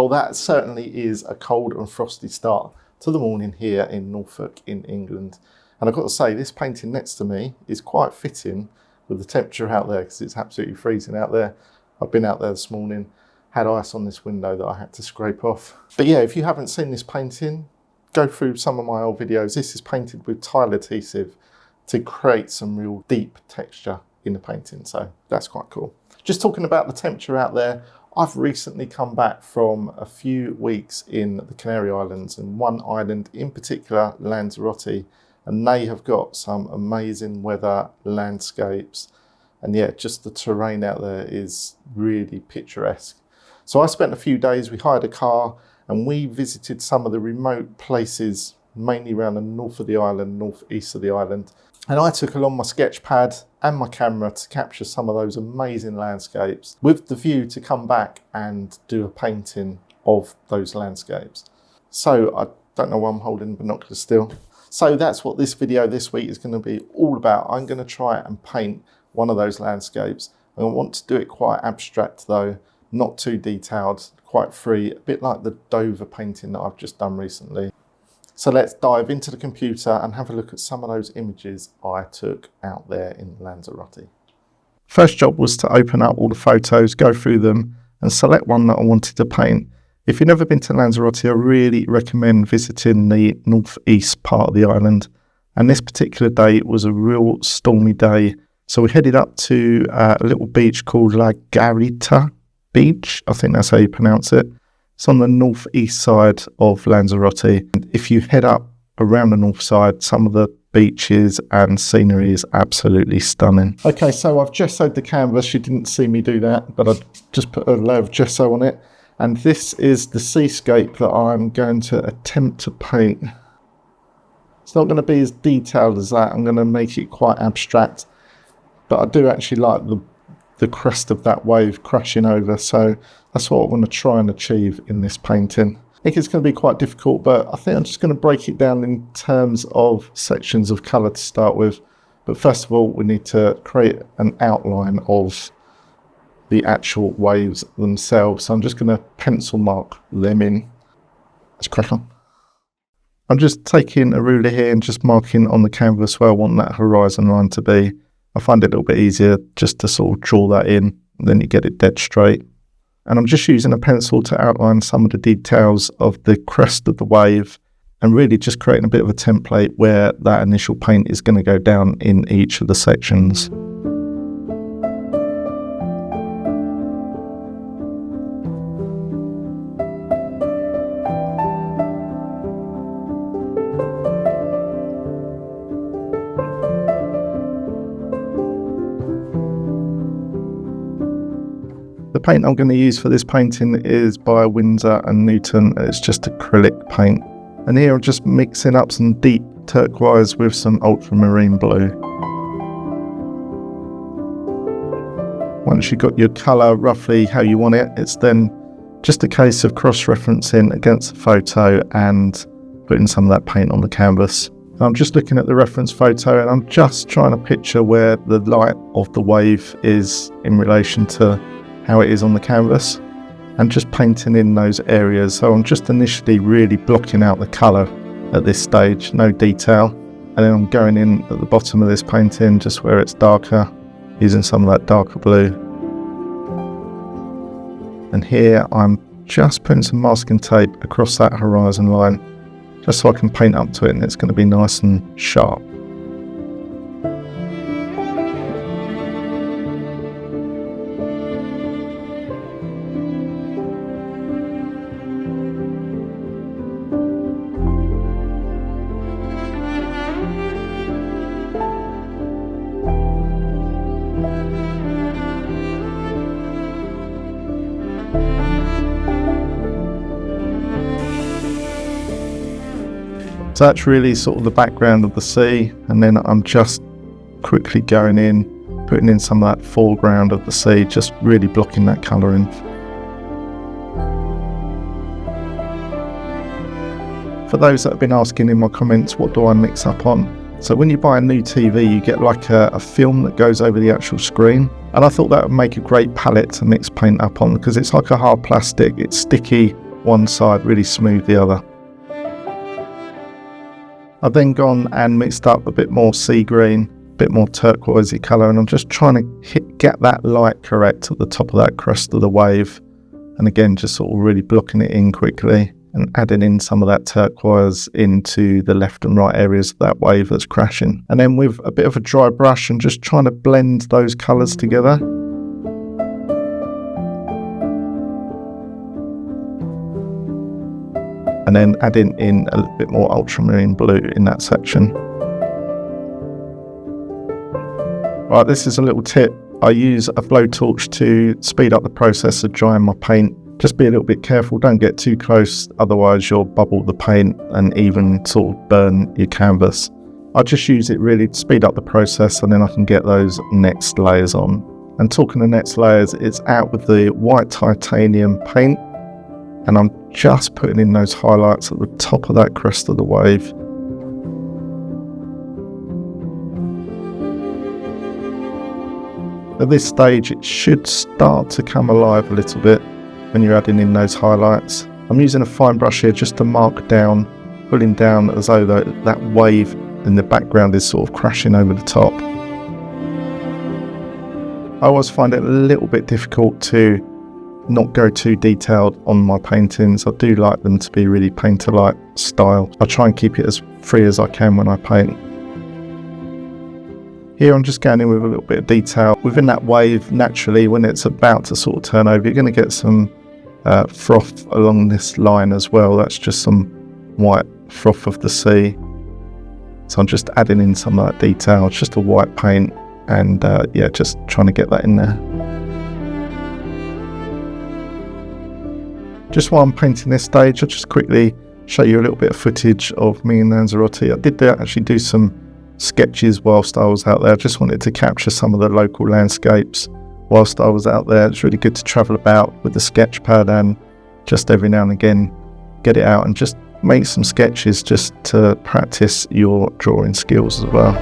Well, that certainly is a cold and frosty start to the morning here in Norfolk in England. And I've got to say, this painting next to me is quite fitting with the temperature out there because it's absolutely freezing out there. I've been out there this morning, had ice on this window that I had to scrape off. But yeah, if you haven't seen this painting, go through some of my old videos. This is painted with tile adhesive to create some real deep texture in the painting. So that's quite cool. Just talking about the temperature out there, I've recently come back from a few weeks in the Canary Islands, and one island in particular, Lanzarote, and they have got some amazing weather, landscapes, and yeah, just the terrain out there is really picturesque. So I spent a few days, we hired a car, and we visited some of the remote places, mainly around the north of the island, northeast of the island. And I took along my sketch pad and my camera to capture some of those amazing landscapes with the view to come back and do a painting of those landscapes. So I don't know why I'm holding binoculars still. So that's what this video this week is going to be all about. I'm going to try and paint one of those landscapes. I want to do it quite abstract though, not too detailed, quite free, a bit like the Dover painting that I've just done recently. So let's dive into the computer and have a look at some of those images I took out there in Lanzarote. First job was to open up all the photos, go through them and select one that I wanted to paint. If you've never been to Lanzarote, I really recommend visiting the northeast part of the island. And this particular day was a real stormy day. So we headed up to a little beach called La Garita Beach. I think that's how you pronounce it. It's on the northeast side of Lanzarote. If you head up around the north side, some of the beaches and scenery is absolutely stunning. Okay, so I've gessoed the canvas. You didn't see me do that, but I just put a layer of gesso on it. And this is the seascape that I'm going to attempt to paint. It's not going to be as detailed as that. I'm going to make it quite abstract, but I do actually like the crest of that wave crashing over, so that's what I want to try and achieve in this painting. I think it's going to be quite difficult, but I think I'm just going to break it down in terms of sections of colour to start with. But first of all, we need to create an outline of the actual waves themselves. So I'm just going to pencil mark them in. Let's crack on. I'm just taking a ruler here and just marking on the canvas where I want that horizon line to be. I find it a little bit easier just to sort of draw that in, and then you get it dead straight. And I'm just using a pencil to outline some of the details of the crest of the wave and really just creating a bit of a template where that initial paint is going to go down in each of the sections. The paint I'm going to use for this painting is by Winsor & Newton. It's just acrylic paint. And here I'm just mixing up some deep turquoise with some ultramarine blue. Once you've got your colour roughly how you want it, it's then just a case of cross-referencing against the photo and putting some of that paint on the canvas. I'm just looking at the reference photo and I'm just trying to picture where the light of the wave is in relation to how it is on the canvas and just painting in those areas. So I'm just initially really blocking out the colour at this stage, no detail, and then I'm going in at the bottom of this painting just where it's darker, using some of that darker blue. And here I'm just putting some masking tape across that horizon line just so I can paint up to it and it's going to be nice and sharp. So that's really sort of the background of the sea, and then I'm just quickly going in, putting in some of that foreground of the sea, just really blocking that colour in. For those that have been asking in my comments, what do I mix up on? So when you buy a new TV, you get like a film that goes over the actual screen. And I thought that would make a great palette to mix paint up on because it's like a hard plastic, it's sticky, one side, really smooth the other. I've then gone and mixed up a bit more sea green, a bit more turquoisey colour, and I'm just trying to get that light correct at the top of that crest of the wave. And again, just sort of really blocking it in quickly and adding in some of that turquoise into the left and right areas of that wave that's crashing. And then with a bit of a dry brush and just trying to blend those colours together. And then adding in a little bit more ultramarine blue in that section. Right, this is a little tip. I use a blowtorch to speed up the process of drying my paint. Just be a little bit careful, don't get too close, otherwise you'll bubble the paint and even sort of burn your canvas. I just use it really to speed up the process, and then I can get those next layers on. And talking of next layers, it's out with the white titanium paint, and I'm just putting in those highlights at the top of that crest of the wave. At this stage, it should start to come alive a little bit when you're adding in those highlights. I'm using a fine brush here just to mark down, pulling down as though that wave in the background is sort of crashing over the top. I always find it a little bit difficult to not go too detailed on my paintings. I do like them to be really painter-like style. I try and keep it as free as I can when I paint. Here I'm just going in with a little bit of detail. Within that wave, naturally, when it's about to sort of turn over, you're going to get some froth along this line as well. That's just some white froth of the sea. So I'm just adding in some of that detail. It's just a white paint, and yeah, just trying to get that in there. Just while I'm painting this stage, I'll just quickly show you a little bit of footage of me in Lanzarote. I did actually do some sketches whilst I was out there. I just wanted to capture some of the local landscapes whilst I was out there. It's really good to travel about with the sketch pad and just every now and again get it out and just make some sketches just to practice your drawing skills as well.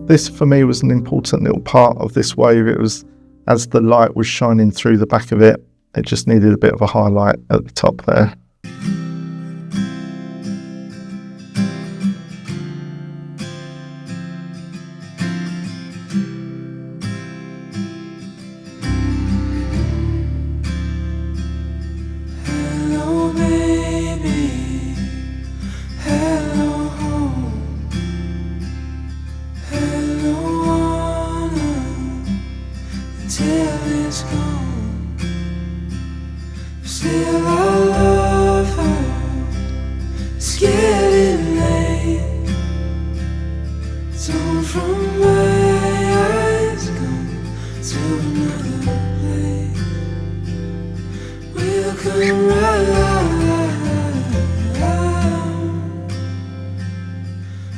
This for me was an important little part of this wave. It was as the light was shining through the back of it, it just needed a bit of a highlight at the top there. Still I love her. It's getting late. Torn from my eyes, gone to another place. We'll come right.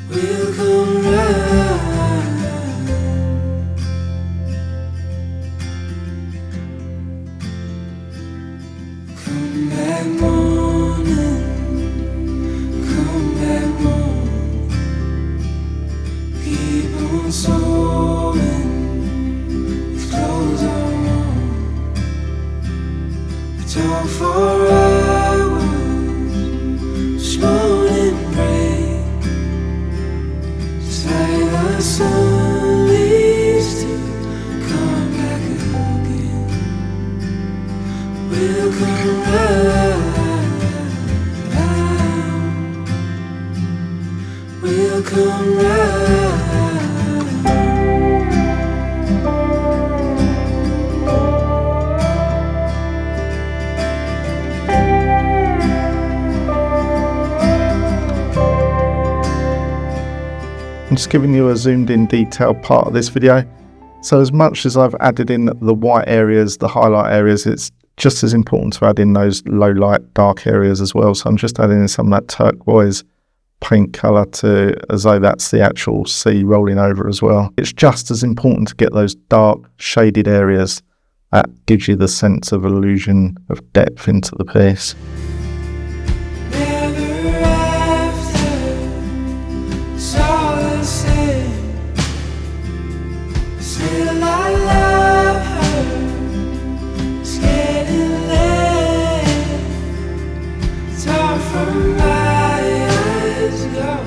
We'll come right. Come back morning, come back morning. Keep on sewing, these clothes are on. We talk for hours, just morning break. Just like the sun leaves to come back again. We'll come right. We'll come right. I'm just giving you a zoomed in detailed part of this video. So as much as I've added in the white areas, the highlight areas, it's just as important to add in those low light dark areas as well. So I'm just adding in some of that turquoise paint colour to as though that's the actual sea rolling over as well. It's just as important to get those dark shaded areas That gives you the sense of illusion of depth into the piece. Never after, it's all the same. Still I love her, it's getting late. It's hard from my eyes go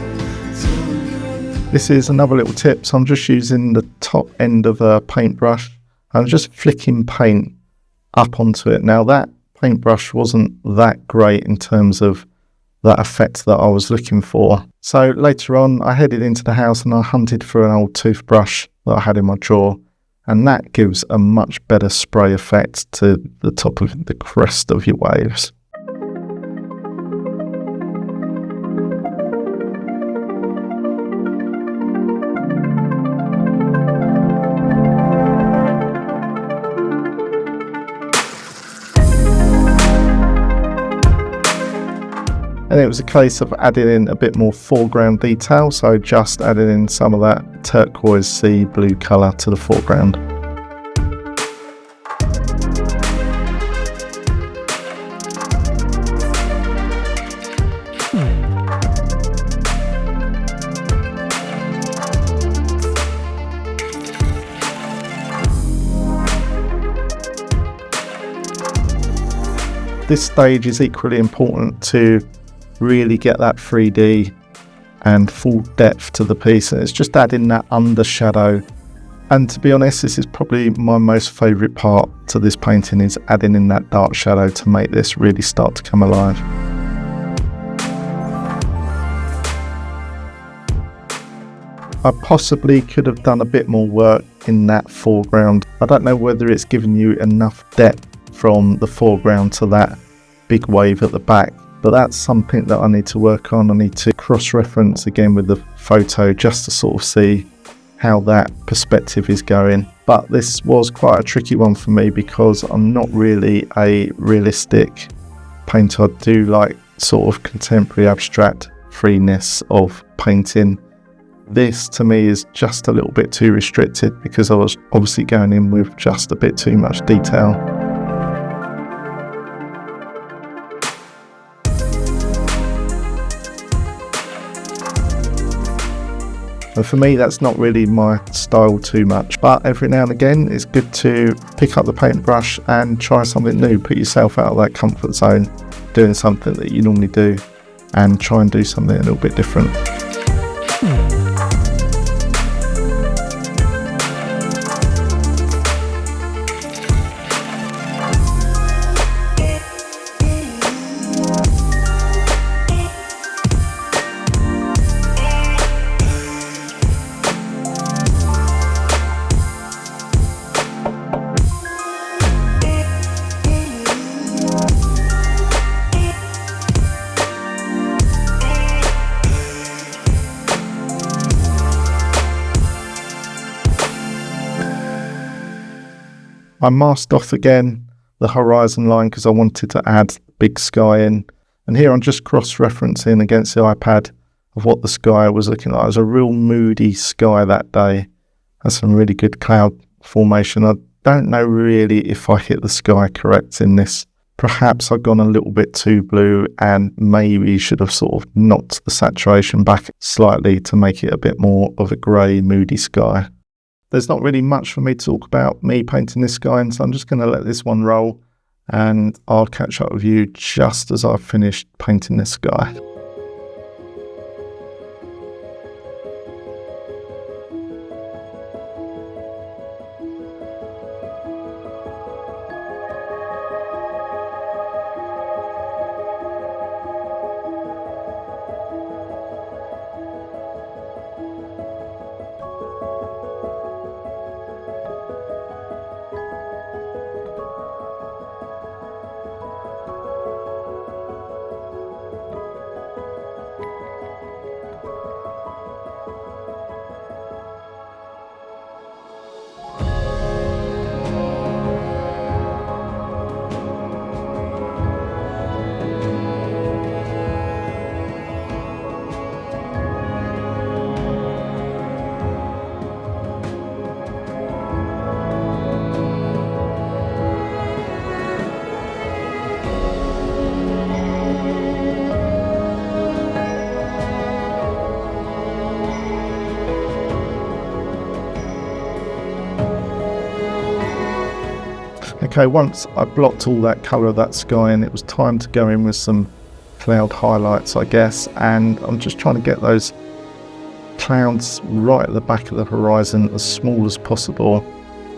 to another. This is another little tip. So I'm just using the top end of a paintbrush. I'm just flicking paint up onto it. Now that paintbrush wasn't that great in terms of that effect that I was looking for. So later on I headed into the house and I hunted for an old toothbrush that I had in my drawer, and that gives a much better spray effect to the top of the crest of your waves. And it was a case of adding in a bit more foreground detail, so just adding in some of that turquoise sea blue colour to the foreground. This stage is equally important to really get that 3D and full depth to the piece, and it's just adding that under shadow. And to be honest, this is probably my most favourite part to this painting, is adding in that dark shadow to make this really start to come alive. I possibly could have done a bit more work in that foreground. I don't know whether it's given you enough depth from the foreground to that big wave at the back, but that's something that I need to work on. I need to cross-reference again with the photo just to sort of see how that perspective is going. But this was quite a tricky one for me because I'm not really a realistic painter. I do like sort of contemporary abstract freeness of painting. This to me is just a little bit too restricted because I was obviously going in with just a bit too much detail. And for me, that's not really my style too much, but every now and again it's good to pick up the paintbrush and try something new, put yourself out of that comfort zone, doing something that you normally do, and try and do something a little bit different. I masked off again the horizon line because I wanted to add big sky in, and here I'm just cross-referencing against the iPad of what the sky was looking like. It was a real moody sky that day. Had some really good cloud formation. I don't know really if I hit the sky correct in this. Perhaps I've gone a little bit too blue and maybe should have sort of knocked the saturation back slightly to make it a bit more of a grey, moody sky. There's not really much for me to talk about me painting this sky, and so I'm just going to let this one roll and I'll catch up with you just as I've finished painting this sky. Okay, once I blocked all that colour of that sky in, it was time to go in with some cloud highlights, I guess, and I'm just trying to get those clouds right at the back of the horizon as small as possible,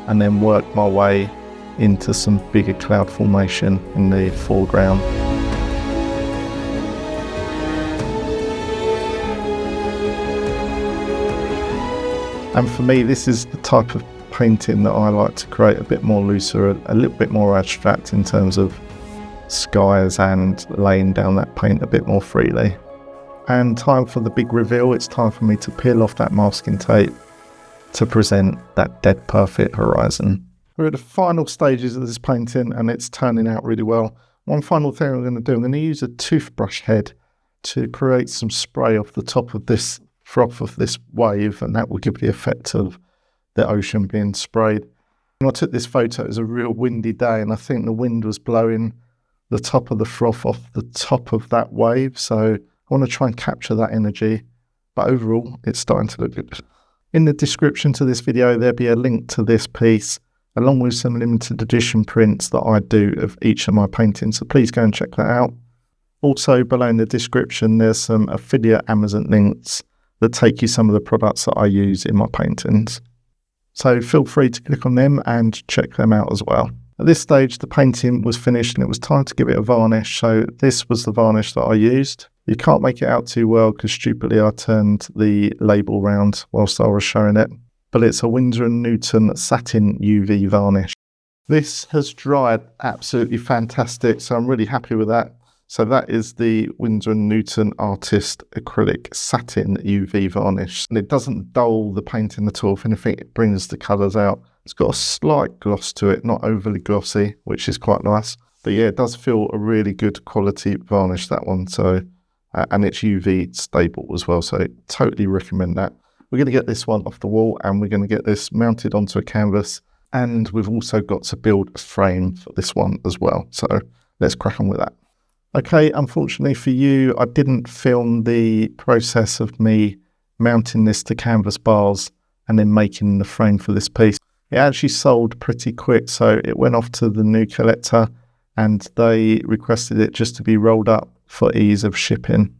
and then work my way into some bigger cloud formation in the foreground. And for me, this is the type of painting that I like to create, a bit more looser, a little bit more abstract in terms of skies and laying down that paint a bit more freely. And time for the big reveal. It's time for me to peel off that masking tape to present that dead perfect horizon. We're at the final stages of this painting and it's turning out really well. One final thing I'm going to do, I'm going to use a toothbrush head to create some spray off the top of this froth of this wave, and that will give the effect of the ocean being sprayed. And I took this photo, it was a real windy day, and I think the wind was blowing the top of the froth off the top of that wave, so I want to try and capture that energy, but overall it's starting to look good. In the description to this video there'll be a link to this piece along with some limited edition prints that I do of each of my paintings, so please go and check that out. Also below in the description there's some affiliate Amazon links that take you some of the products that I use in my paintings. So feel free to click on them and check them out as well. At this stage the painting was finished and it was time to give it a varnish, so this was the varnish that I used. You can't make it out too well because stupidly I turned the label round whilst I was showing it, but it's a Winsor & Newton satin UV varnish. This has dried absolutely fantastic, so I'm really happy with that. So that is the Winsor & Newton Artist Acrylic Satin UV Varnish. And it doesn't dull the painting at all. If anything, it brings the colours out. It's got a slight gloss to it, not overly glossy, which is quite nice. But yeah, it does feel a really good quality varnish, that one. So, and it's UV stable as well. So totally recommend that. We're going to get this one off the wall and we're going to get this mounted onto a canvas. And we've also got to build a frame for this one as well. So let's crack on with that. Okay, unfortunately for you, I didn't film the process of me mounting this to canvas bars and then making the frame for this piece. It actually sold pretty quick, so it went off to the new collector and they requested it just to be rolled up for ease of shipping.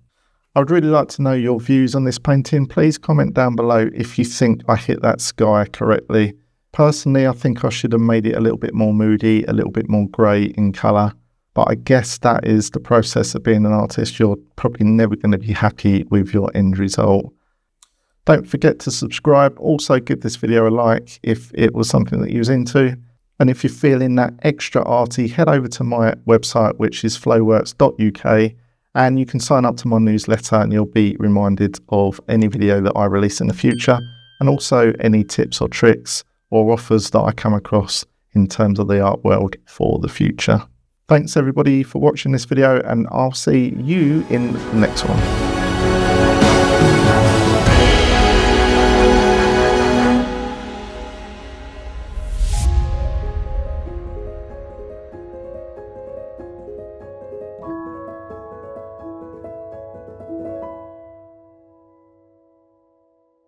I would really like to know your views on this painting. Please comment down below if you think I hit that sky correctly. Personally, I think I should have made it a little bit more moody, a little bit more grey in colour. But I guess that is the process of being an artist. You're probably never going to be happy with your end result. Don't forget to subscribe. Also give this video a like if it was something that you was into. And if you're feeling that extra arty, head over to my website, which is flowworks.uk, and you can sign up to my newsletter and you'll be reminded of any video that I release in the future, and also any tips or tricks or offers that I come across in terms of the art world for the future. Thanks everybody for watching this video, and I'll see you in the next one.